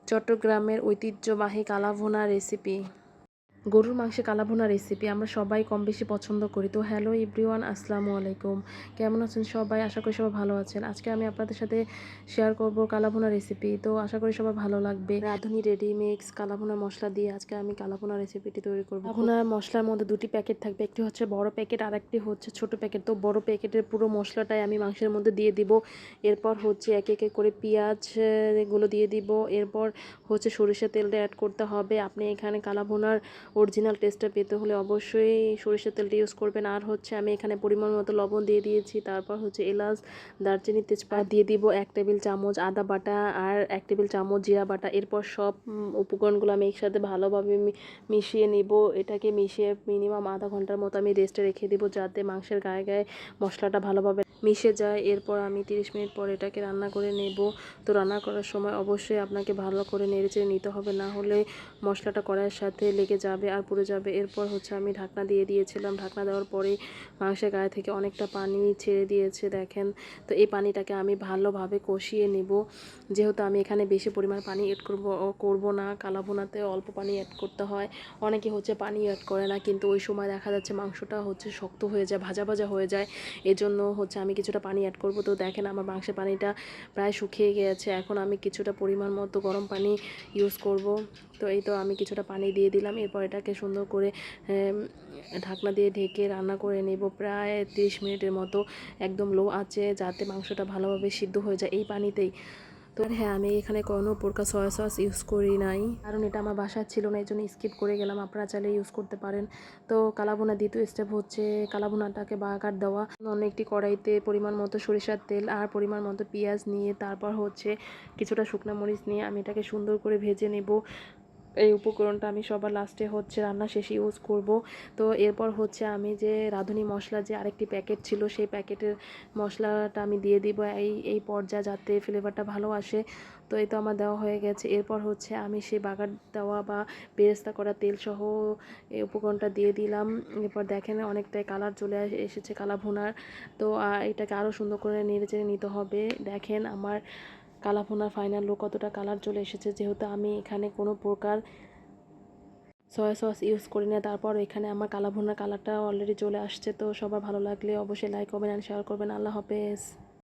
চট্টগ্রামের ঐতিহ্যবাহী কালাভুনা রেসিপি। গরুর মাংসে কালাভুনা রেসিপি আমরা সবাই কম বেশি পছন্দ করি। তো হ্যালো এভরিওয়ান, আসসালামু আলাইকুম। কেমন আছেন সবাই? আশা করি সবাই ভালো আছেন। আজকে আমি আপনাদের সাথে শেয়ার করব কালাভুনা রেসিপি। তো আশা করি সবার ভালো লাগবে। রাঁধুনি রেডিমিক্স কালাভুনা মশলা দিয়ে আজকে আমি কালাভুনা রেসিপিটি তৈরি করব। কালাভুনার মশলার মধ্যে দুটি প্যাকেট থাকবে, একটি হচ্ছে বড় প্যাকেট আর একটি হচ্ছে ছোট প্যাকেট। তো বড় প্যাকেটের পুরো মশলাটাই আমি মাংসের মধ্যে দিয়ে দিব। এরপর হচ্ছে এক এক করে পেঁয়াজ এগুলো দিয়ে দিব। এরপর হচ্ছে সরিষার তেলটা অ্যাড করতে হবে। আপনি এখানে কালাভুনার অরিজিনাল টেস্টটা পেতে হলে অবশ্যই সরিষার তেলটা ইউজ করবেন। আর হচ্ছে আমি এখানে পরিমাণ মতো লবণ দিয়ে দিয়েছি। তারপর হচ্ছে এলাচ, দারচিনি, তেজপাতা দিয়ে দিব 1 টেবিল চামচ আদা বাটা আর 1 টেবিল চামচ জিরা বাটা। এরপর সব উপকরণগুলো আমি একসাথে ভালোভাবে মিশিয়ে নিব। এটাকে মিশিয়ে মিনিমাম আধা ঘন্টার মতো আমি রেস্টে রেখে দিব, যাতে মাংসের গায়ে গায়ে মশলাটা ভালোভাবে মিশে যায়। এরপর আমি 30 মিনিট পর এটাকে রান্না করে নেব। তো রান্না করার সময় অবশ্যই আপনাকে ভালো করে নেড়েচেড়ে নিতে হবে, না হলে মশলাটা কড়াইয়ের সাথে লেগে যাবে আর পুড়ে যাবে। এরপর হচ্ছে আমি ঢাকনা দিয়ে দিয়েছিলাম। ঢাকনা দেওয়ার পরে মাংসের গায়ে থেকে অনেকটা পানি ছেড়ে দিয়েছে, দেখেন। তো এই পানিটাকে আমি ভালোভাবে কষিয়ে নেব। যেহেতু আমি এখানে বেশি পরিমাণ পানি অ্যাড করব না, কালাভুনাতে অল্প পানি অ্যাড করতে হয়। অনেকে হচ্ছে পানি অ্যাড করে না, কিন্তু ওই সময় দেখা যাচ্ছে মাংসটা হচ্ছে শক্ত হয়ে যায়, ভাজা ভাজা হয়ে যায়। এজন্য হচ্ছে আমি কিছুটা পানি অ্যাড করব। তো দেখেন আমার মাংসের পানিটা প্রায় শুকিয়ে গিয়েছে। এখন আমি কিছুটা পরিমাণ মতো গরম পানি ইউজ করব। তো এই তো আমি কিছুটা পানি দিয়ে দিলাম। এরপর এটাকে সুন্দর করে ঢাকনা দিয়ে ঢেকে রান্না করে নেব প্রায় 30 মিনিটের মতো, একদম লো আঁচে, যাতে মাংসটা ভালোভাবে সিদ্ধ হয়ে যায় এই পানিতেই। তো হ্যাঁ, আমি এখানে কোনো প্রকার সয়া সস ইউজ করি নাই, কারণ এটা আমার বাসায় ছিল না, এই জন্য স্কিপ করে গেলাম। আপনারা চাইলে ইউজ করতে পারেন। তো কালাভুনা দ্বিতীয় স্টেপ হচ্ছে কালাভুনাটাকে বাগার দেওয়া। অন্য একটি কড়াইতে পরিমাণ মতো সরিষার তেল আর পরিমাণ মতো পেঁয়াজ নিয়ে, তারপর হচ্ছে কিছুটা শুকনো মরিচ নিয়ে আমি এটাকে সুন্দর করে ভেজে নেব। এই উপকরণটা আমি সবার লাস্টে হচ্ছে রান্না শেষে ইউজ করব। তো এরপর হচ্ছে আমি যে রাঁধুনি মশলা যে আরেকটি প্যাকেট ছিল, সেই প্যাকেটের মশলাটা আমি দিয়ে দিব এই পর্যায়ে, যাতে ফ্লেভারটা ভালো আসে। তো এই তো আমার দেওয়া হয়ে গেছে। এরপর হচ্ছে আমি সেই বাগার দেওয়া বা বেরেস্তা করা তেলসহ এই উপকরণটা দিয়ে দিলাম। এরপর দেখেন অনেকটাই কালার চলে এসেছে কালাভুনার। তো এটাকে আরও সুন্দর করে নেড়েচেড়ে নিতে হবে। দেখেন আমার কালাভুনার ফাইনাল লুক কতটা কালার চলে এসেছে। যেহেতু আমি এখানে কোনো প্রকার সয়া সস ইউজ করি না, তারপর এখানে আমার কালাভুনার কালারটা অলরেডি চলে আসছে। তো সবার ভালো লাগলে অবশ্যই লাইক করবেন অ্যান্ড শেয়ার করবেন। আল্লাহ হাফেজ।